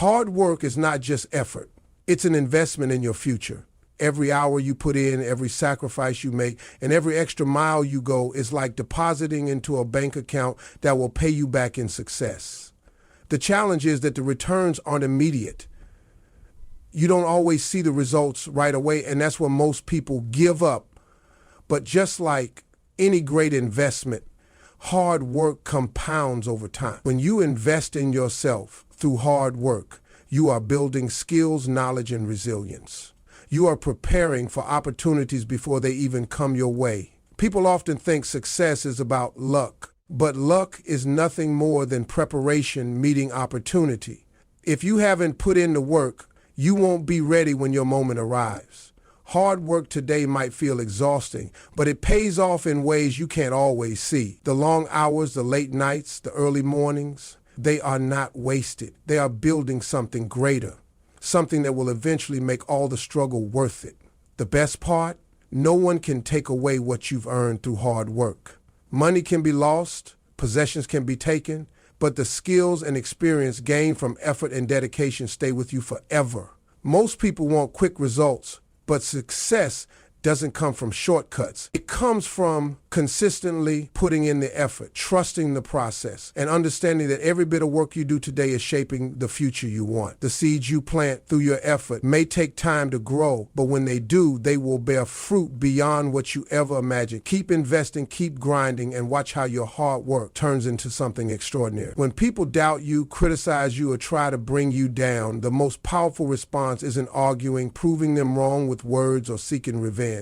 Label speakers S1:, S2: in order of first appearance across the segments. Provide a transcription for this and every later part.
S1: Hard work is not just effort. It's an investment in your future. Every hour you put in, every sacrifice you make, and every extra mile you go is like depositing into a bank account that will pay you back in success. The challenge is that the returns aren't immediate. You don't always see the results right away, and that's where most people give up. But just like any great investment, hard work compounds over time. When you invest in yourself through hard work, you are building skills, knowledge, and resilience. You are preparing for opportunities before they even come your way. People often think success is about luck, but luck is nothing more than preparation meeting opportunity. If you haven't put in the work, you won't be ready when your moment arrives. Hard work today might feel exhausting, but it pays off in ways you can't always see. The long hours, the late nights, the early mornings, they are not wasted. They are building something greater, something that will eventually make all the struggle worth it. The best part? No one can take away what you've earned through hard work. Money can be lost, possessions can be taken, but the skills and experience gained from effort and dedication stay with you forever. Most people want quick results, but success doesn't come from shortcuts. It comes from consistently putting in the effort, trusting the process, and understanding that every bit of work you do today is shaping the future you want. The seeds you plant through your effort may take time to grow, but when they do, they will bear fruit beyond what you ever imagined. Keep investing, keep grinding, and watch how your hard work turns into something extraordinary. When people doubt you, criticize you, or try to bring you down, the most powerful response isn't arguing, proving them wrong with words, or seeking revenge.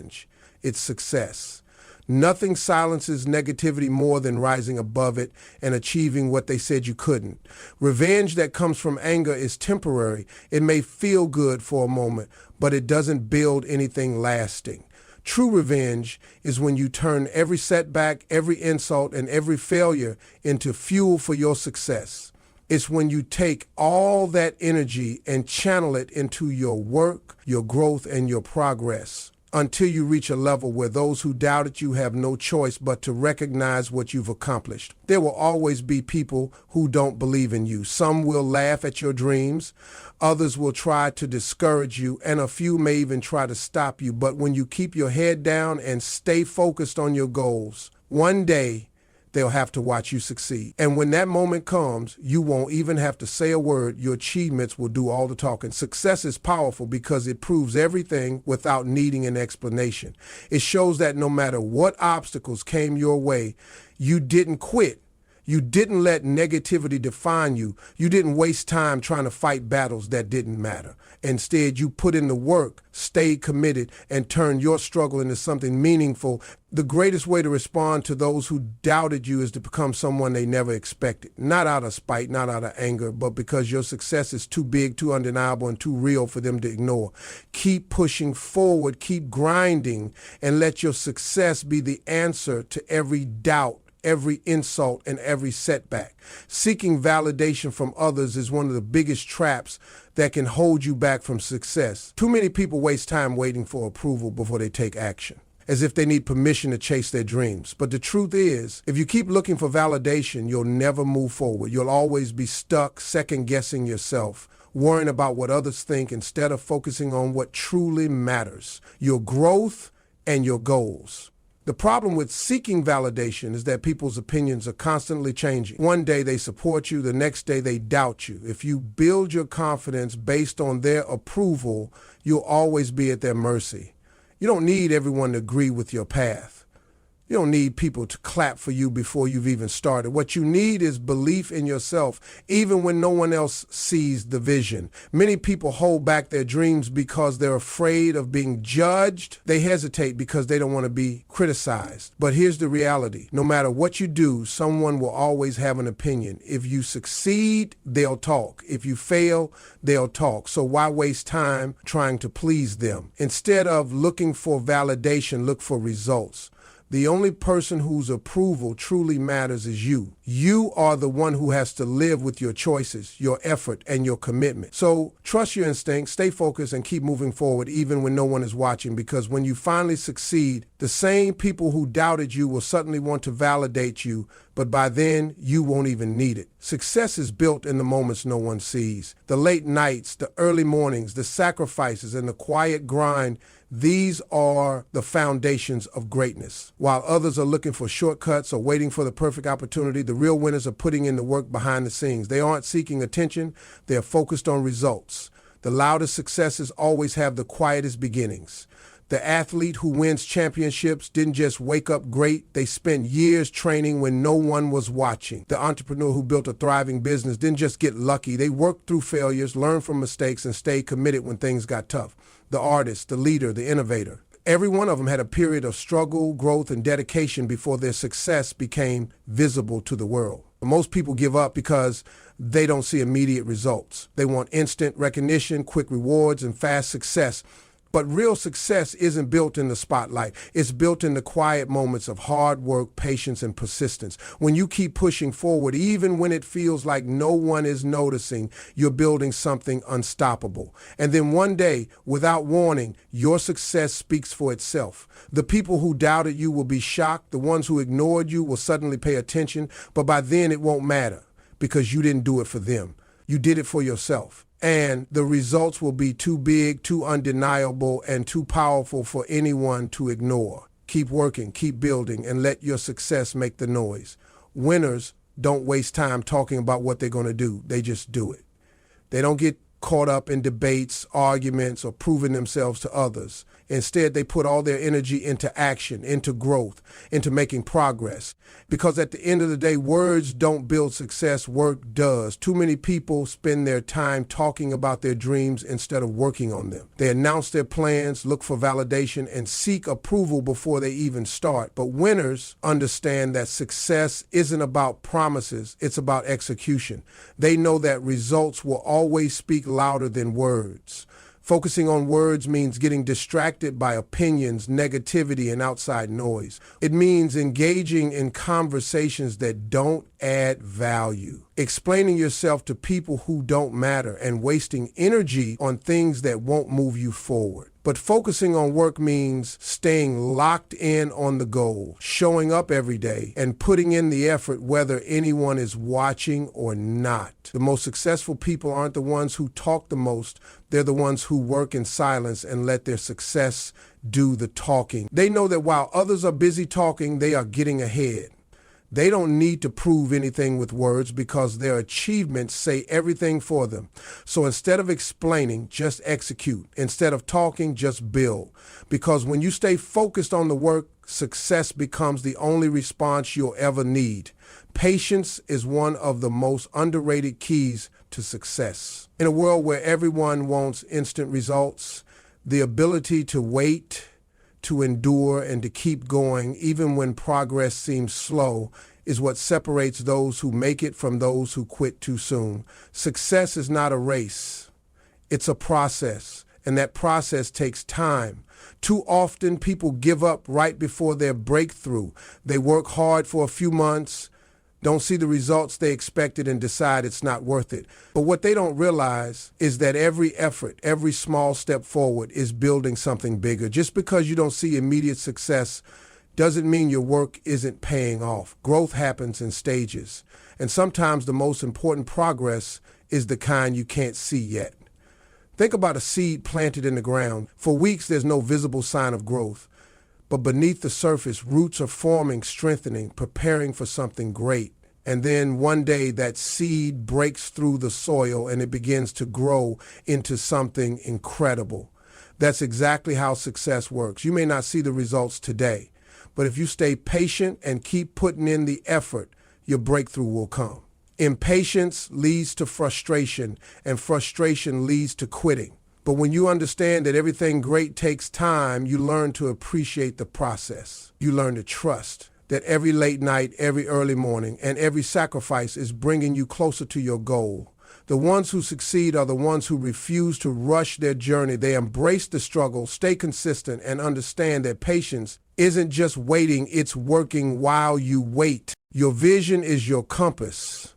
S1: It's success. Nothing silences negativity more than rising above it and achieving what they said you couldn't. Revenge that comes from anger is temporary. It may feel good for a moment, but it doesn't build anything lasting. True revenge is when you turn every setback, every insult, and every failure into fuel for your success. It's when you take all that energy and channel it into your work, your growth, and your progress, until you reach a level where those who doubted you have no choice but to recognize what you've accomplished. There will always be people who don't believe in you. Some will laugh at your dreams, others will try to discourage you, and a few may even try to stop you. But when you keep your head down and stay focused on your goals, one day they'll have to watch you succeed. And when that moment comes, you won't even have to say a word. Your achievements will do all the talking. Success is powerful because it proves everything without needing an explanation. It shows that no matter what obstacles came your way, you didn't quit. You didn't let negativity define you. You didn't waste time trying to fight battles that didn't matter. Instead, you put in the work, stayed committed, and turned your struggle into something meaningful. The greatest way to respond to those who doubted you is to become someone they never expected. Not out of spite, not out of anger, but because your success is too big, too undeniable, and too real for them to ignore. Keep pushing forward, keep grinding, and let your success be the answer to every doubt, every insult, and every setback. Seeking validation from others is one of the biggest traps that can hold you back from success. Too many people waste time waiting for approval before they take action, as if they need permission to chase their dreams. But the truth is, if you keep looking for validation, you'll never move forward. You'll always be stuck second-guessing yourself, worrying about what others think instead of focusing on what truly matters, your growth and your goals. The problem with seeking validation is that people's opinions are constantly changing. One day they support you, the next day they doubt you. If you build your confidence based on their approval, you'll always be at their mercy. You don't need everyone to agree with your path. You don't need people to clap for you before you've even started. What you need is belief in yourself, even when no one else sees the vision. Many people hold back their dreams because they're afraid of being judged. They hesitate because they don't want to be criticized. But here's the reality. No matter what you do, someone will always have an opinion. If you succeed, they'll talk. If you fail, they'll talk. So why waste time trying to please them? Instead of looking for validation, look for results. The only person whose approval truly matters is you. You are the one who has to live with your choices, your effort, and your commitment. So trust your instincts, stay focused, and keep moving forward even when no one is watching, because when you finally succeed, the same people who doubted you will suddenly want to validate you, but by then, you won't even need it. Success is built in the moments no one sees. The late nights, the early mornings, the sacrifices, and the quiet grind. These are the foundations of greatness. While others are looking for shortcuts or waiting for the perfect opportunity, the real winners are putting in the work behind the scenes. They aren't seeking attention, they are focused on results. The loudest successes always have the quietest beginnings. The athlete who wins championships didn't just wake up great, they spent years training when no one was watching. The entrepreneur who built a thriving business didn't just get lucky, they worked through failures, learned from mistakes, and stayed committed when things got tough. The artist, the leader, the innovator. Every one of them had a period of struggle, growth, and dedication before their success became visible to the world. Most people give up because they don't see immediate results. They want instant recognition, quick rewards, and fast success. But real success isn't built in the spotlight. It's built in the quiet moments of hard work, patience, and persistence. When you keep pushing forward, even when it feels like no one is noticing, you're building something unstoppable. And then one day, without warning, your success speaks for itself. The people who doubted you will be shocked. The ones who ignored you will suddenly pay attention. But by then, it won't matter because you didn't do it for them. You did it for yourself. And the results will be too big, too undeniable, and too powerful for anyone to ignore. Keep working, keep building, and let your success make the noise. Winners don't waste time talking about what they're going to do. They just do it. They don't get caught up in debates, arguments, or proving themselves to others. Instead, they put all their energy into action, into growth, into making progress. Because at the end of the day, words don't build success, work does. Too many people spend their time talking about their dreams instead of working on them. They announce their plans, look for validation, and seek approval before they even start. But winners understand that success isn't about promises, it's about execution. They know that results will always speak louder than words. Focusing on words means getting distracted by opinions, negativity, and outside noise. It means engaging in conversations that don't add value, explaining yourself to people who don't matter, and wasting energy on things that won't move you forward. But focusing on work means staying locked in on the goal, showing up every day, and putting in the effort whether anyone is watching or not. The most successful people aren't the ones who talk the most. They're the ones who work in silence and let their success do the talking. They know that while others are busy talking, they are getting ahead. They don't need to prove anything with words because their achievements say everything for them. So instead of explaining, just execute. Instead of talking, just build. Because when you stay focused on the work, success becomes the only response you'll ever need. Patience is one of the most underrated keys to success. In a world where everyone wants instant results, the ability to wait, to endure, and to keep going, even when progress seems slow, is what separates those who make it from those who quit too soon. Success is not a race. It's a process, and that process takes time. Too often, people give up right before their breakthrough. They work hard for a few months, don't see the results they expected, and decide it's not worth it. But what they don't realize is that every effort, every small step forward is building something bigger. Just because you don't see immediate success doesn't mean your work isn't paying off. Growth happens in stages. And sometimes the most important progress is the kind you can't see yet. Think about a seed planted in the ground. For weeks, there's no visible sign of growth. But beneath the surface, roots are forming, strengthening, preparing for something great. And then one day that seed breaks through the soil and it begins to grow into something incredible. That's exactly how success works. You may not see the results today, but if you stay patient and keep putting in the effort, your breakthrough will come. Impatience leads to frustration, and frustration leads to quitting. But when you understand that everything great takes time, you learn to appreciate the process. You learn to trust that every late night, every early morning, and every sacrifice is bringing you closer to your goal. The ones who succeed are the ones who refuse to rush their journey. They embrace the struggle, stay consistent, and understand that patience isn't just waiting, it's working while you wait. Your vision is your compass.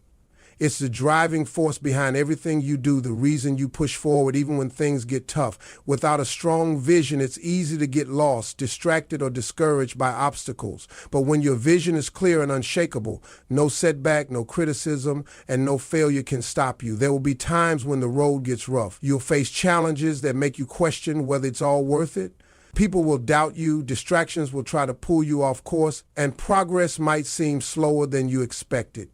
S1: It's the driving force behind everything you do, the reason you push forward even when things get tough. Without a strong vision, it's easy to get lost, distracted, or discouraged by obstacles. But when your vision is clear and unshakable, no setback, no criticism, and no failure can stop you. There will be times when the road gets rough. You'll face challenges that make you question whether it's all worth it. People will doubt you, distractions will try to pull you off course, and progress might seem slower than you expected.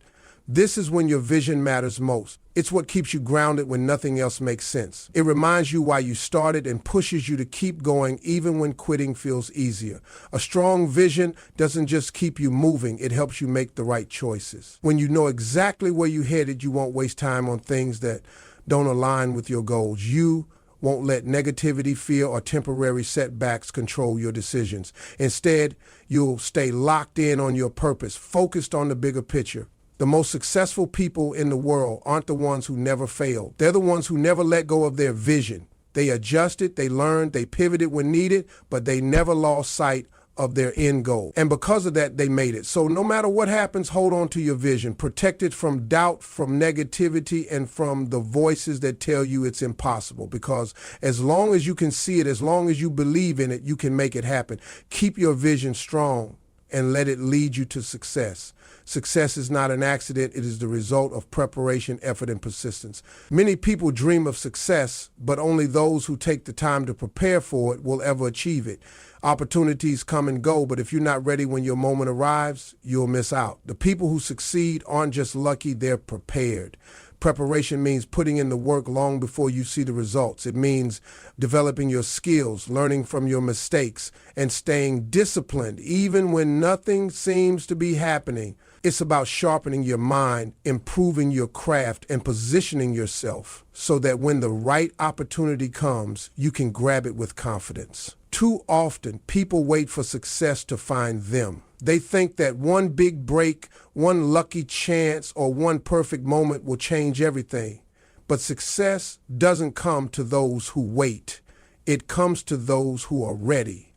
S1: This is when your vision matters most. It's what keeps you grounded when nothing else makes sense. It reminds you why you started and pushes you to keep going even when quitting feels easier. A strong vision doesn't just keep you moving, it helps you make the right choices. When you know exactly where you're headed, you won't waste time on things that don't align with your goals. You won't let negativity, fear, or temporary setbacks control your decisions. Instead, you'll stay locked in on your purpose, focused on the bigger picture. The most successful people in the world aren't the ones who never failed. They're the ones who never let go of their vision. They adjusted, they learned, they pivoted when needed, but they never lost sight of their end goal. And because of that, they made it. So no matter what happens, hold on to your vision. Protect it from doubt, from negativity, and from the voices that tell you it's impossible. Because as long as you can see it, as long as you believe in it, you can make it happen. Keep your vision strong and let it lead you to success. Success is not an accident. It is the result of preparation, effort, and persistence. Many people dream of success, but only those who take the time to prepare for it will ever achieve it. Opportunities come and go, but if you're not ready when your moment arrives, you'll miss out. The people who succeed aren't just lucky, they're prepared. Preparation means putting in the work long before you see the results. It means developing your skills, learning from your mistakes, and staying disciplined even when nothing seems to be happening. It's about sharpening your mind, improving your craft, and positioning yourself so that when the right opportunity comes, you can grab it with confidence. Too often, people wait for success to find them. They think that one big break, one lucky chance, or one perfect moment will change everything. But success doesn't come to those who wait. It comes to those who are ready.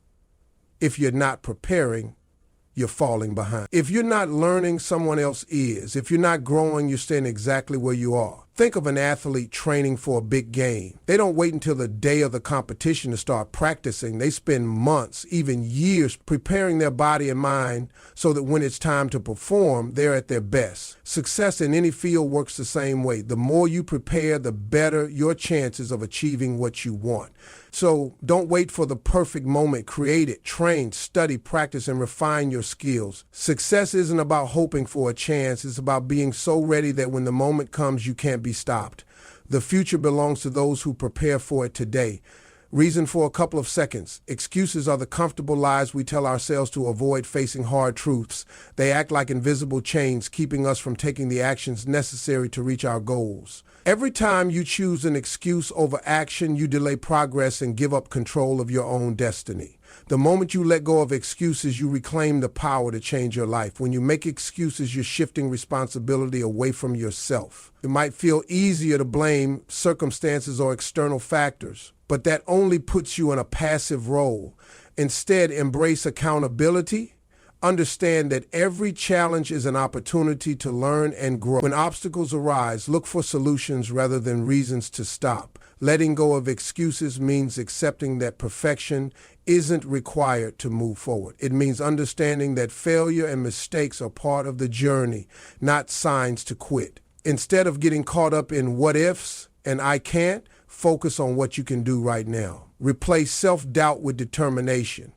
S1: If you're not preparing, you're falling behind. If you're not learning, someone else is. If you're not growing, you're staying exactly where you are. Think of an athlete training for a big game. They don't wait until the day of the competition to start practicing. They spend months, even years, preparing their body and mind so that when it's time to perform, they're at their best. Success in any field works the same way. The more you prepare, the better your chances of achieving what you want. So don't wait for the perfect moment. Create it, train, study, practice, and refine your skills. Success isn't about hoping for a chance. It's about being so ready that when the moment comes, you can't be stopped. The future belongs to those who prepare for it today. Reason for a couple of seconds. Excuses are the comfortable lies we tell ourselves to avoid facing hard truths. They act like invisible chains, keeping us from taking the actions necessary to reach our goals. Every time you choose an excuse over action, you delay progress and give up control of your own destiny. The moment you let go of excuses, you reclaim the power to change your life. When you make excuses, you're shifting responsibility away from yourself. It might feel easier to blame circumstances or external factors, but that only puts you in a passive role. Instead, embrace accountability. Understand that every challenge is an opportunity to learn and grow. When obstacles arise, look for solutions rather than reasons to stop. Letting go of excuses means accepting that perfection isn't required to move forward. It means understanding that failure and mistakes are part of the journey, not signs to quit. Instead of getting caught up in what ifs and I can't, focus on what you can do right now. Replace self-doubt with determination.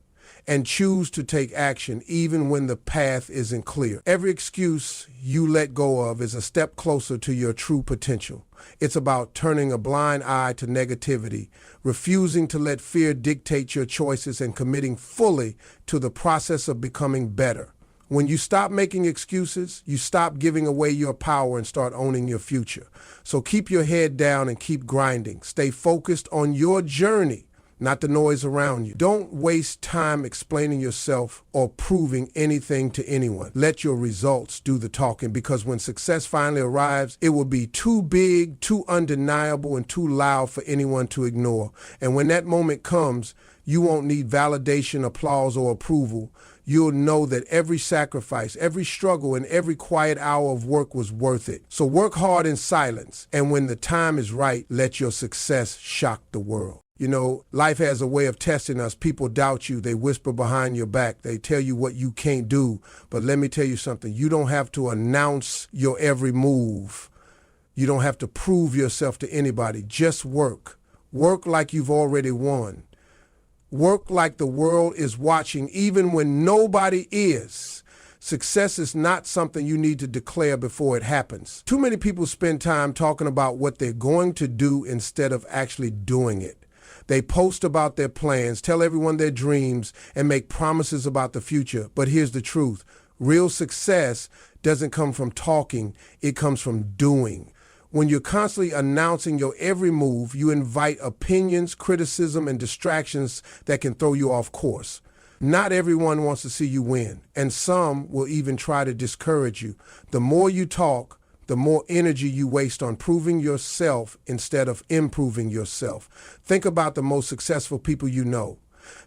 S1: And choose to take action even when the path isn't clear. Every excuse you let go of is a step closer to your true potential. It's about turning a blind eye to negativity, refusing to let fear dictate your choices, and committing fully to the process of becoming better. When you stop making excuses, you stop giving away your power and start owning your future. So keep your head down and keep grinding. Stay focused on your journey not the noise around you. Don't waste time explaining yourself or proving anything to anyone. Let your results do the talking, because when success finally arrives, it will be too big, too undeniable, and too loud for anyone to ignore. And when that moment comes, you won't need validation, applause, or approval. You'll know that every sacrifice, every struggle, and every quiet hour of work was worth it. So work hard in silence, and when the time is right, let your success shock the world. You know, life has a way of testing us. People doubt you. They whisper behind your back. They tell you what you can't do. But let me tell you something. You don't have to announce your every move. You don't have to prove yourself to anybody. Just work. Work like you've already won. Work like the world is watching, even when nobody is. Success is not something you need to declare before it happens. Too many people spend time talking about what they're going to do instead of actually doing it. They post about their plans, tell everyone their dreams, and make promises about the future. But here's the truth. Real success doesn't come from talking. It comes from doing. When you're constantly announcing your every move, you invite opinions, criticism, and distractions that can throw you off course. Not everyone wants to see you win, and some will even try to discourage you. The more you talk, the more energy you waste on proving yourself instead of improving yourself. Think about the most successful people you know.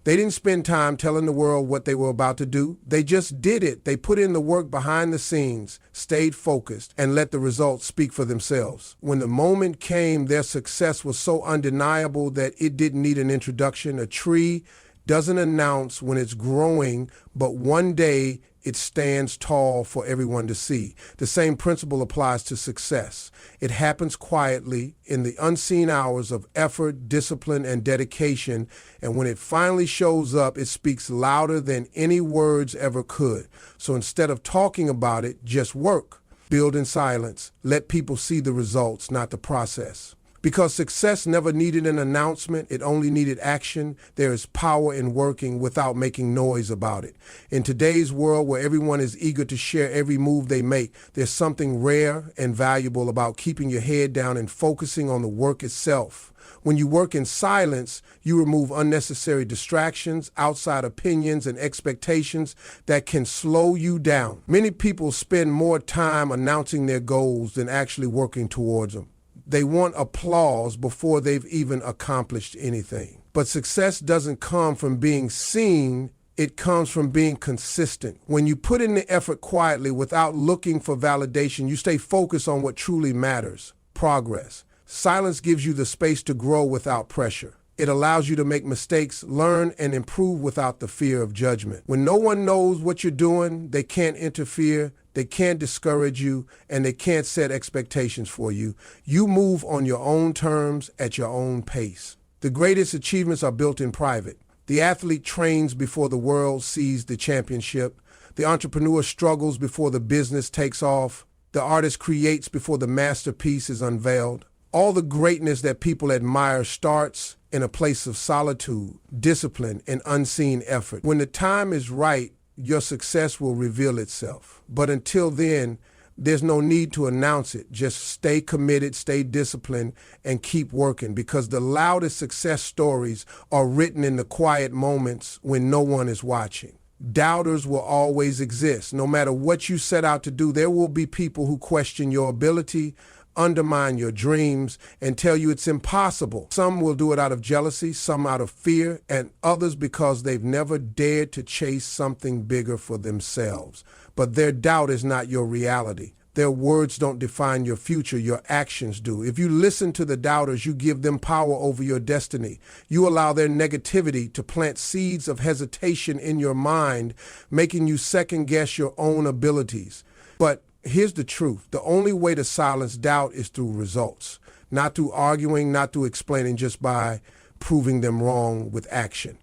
S1: They didn't spend time telling the world what they were about to do. They just did it. They put in the work behind the scenes, stayed focused, and let the results speak for themselves. When the moment came, their success was so undeniable that it didn't need an introduction. A tree doesn't announce when it's growing, but one day it stands tall for everyone to see. The same principle applies to success. It happens quietly in the unseen hours of effort, discipline, and dedication, and when it finally shows up, it speaks louder than any words ever could. So instead of talking about it, just work. Build in silence. Let people see the results, not the process. Because success never needed an announcement, it only needed action. There is power in working without making noise about it. In today's world where everyone is eager to share every move they make, there's something rare and valuable about keeping your head down and focusing on the work itself. When you work in silence, you remove unnecessary distractions, outside opinions, and expectations that can slow you down. Many people spend more time announcing their goals than actually working towards them. They want applause before they've even accomplished anything. But success doesn't come from being seen, it comes from being consistent. When you put in the effort quietly without looking for validation, you stay focused on what truly matters: progress. Silence gives you the space to grow without pressure. It allows you to make mistakes, learn, and improve without the fear of judgment. When no one knows what you're doing, they can't interfere, they can't discourage you, and they can't set expectations for you. You move on your own terms at your own pace. The greatest achievements are built in private. The athlete trains before the world sees the championship. The entrepreneur struggles before the business takes off. The artist creates before the masterpiece is unveiled. All the greatness that people admire starts in a place of solitude, discipline, and unseen effort. When the time is right, your success will reveal itself. But until then, there's no need to announce it. Just stay committed, stay disciplined, and keep working, because the loudest success stories are written in the quiet moments when no one is watching. Doubters will always exist. No matter what you set out to do, there will be people who question your ability, undermine your dreams, and tell you it's impossible. Some will do it out of jealousy, some out of fear, and others because they've never dared to chase something bigger for themselves. But their doubt is not your reality. Their words don't define your future, your actions do. If you listen to the doubters, you give them power over your destiny. You allow their negativity to plant seeds of hesitation in your mind, making you second-guess your own abilities. But here's the truth. The only way to silence doubt is through results. Not through arguing, not through explaining, just by proving them wrong with action.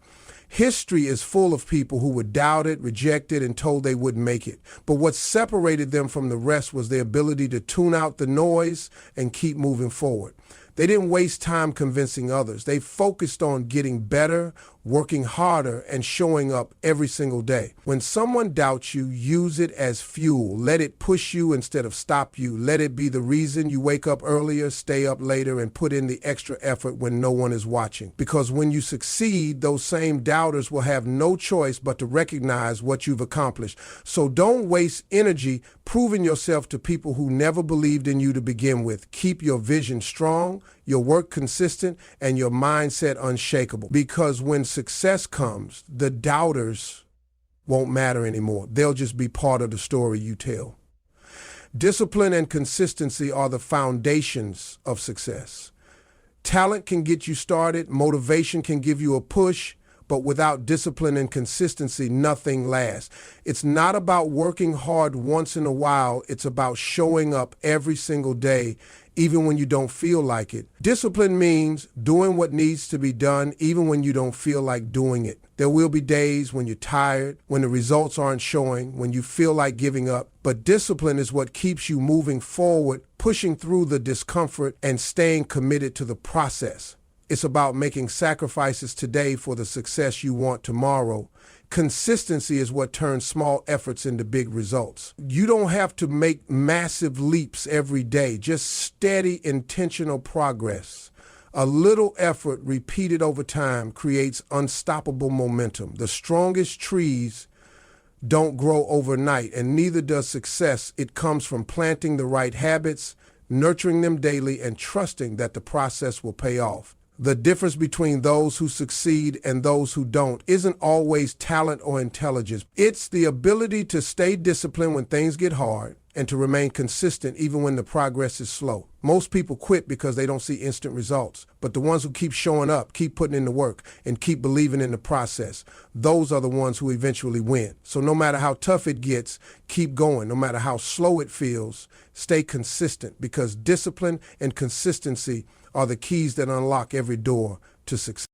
S1: History is full of people who were doubted, rejected, and told they wouldn't make it. But what separated them from the rest was their ability to tune out the noise and keep moving forward. They didn't waste time convincing others. They focused on getting better working harder, and showing up every single day. When someone doubts you, use it as fuel. Let it push you instead of stop you. Let it be the reason you wake up earlier, stay up later, and put in the extra effort when no one is watching. Because when you succeed, those same doubters will have no choice but to recognize what you've accomplished. So don't waste energy proving yourself to people who never believed in you to begin with. Keep your vision strong, your work consistent, and your mindset unshakable. Because when success comes, the doubters won't matter anymore. They'll just be part of the story you tell. Discipline and consistency are the foundations of success. Talent can get you started, motivation can give you a push, but without discipline and consistency, nothing lasts. It's not about working hard once in a while. It's about showing up every single day, even when you don't feel like it. Discipline means doing what needs to be done, even when you don't feel like doing it. There will be days when you're tired, when the results aren't showing, when you feel like giving up. But discipline is what keeps you moving forward, pushing through the discomfort, and staying committed to the process. It's about making sacrifices today for the success you want tomorrow. Consistency is what turns small efforts into big results. You don't have to make massive leaps every day, just steady, intentional progress. A little effort repeated over time creates unstoppable momentum. The strongest trees don't grow overnight, and neither does success. It comes from planting the right habits, nurturing them daily, and trusting that the process will pay off. The difference between those who succeed and those who don't isn't always talent or intelligence. It's the ability to stay disciplined when things get hard and to remain consistent even when the progress is slow. Most people quit because they don't see instant results, but the ones who keep showing up, keep putting in the work, and keep believing in the process, those are the ones who eventually win. So no matter how tough it gets, keep going. No matter how slow it feels, stay consistent, because discipline and consistency are the keys that unlock every door to success.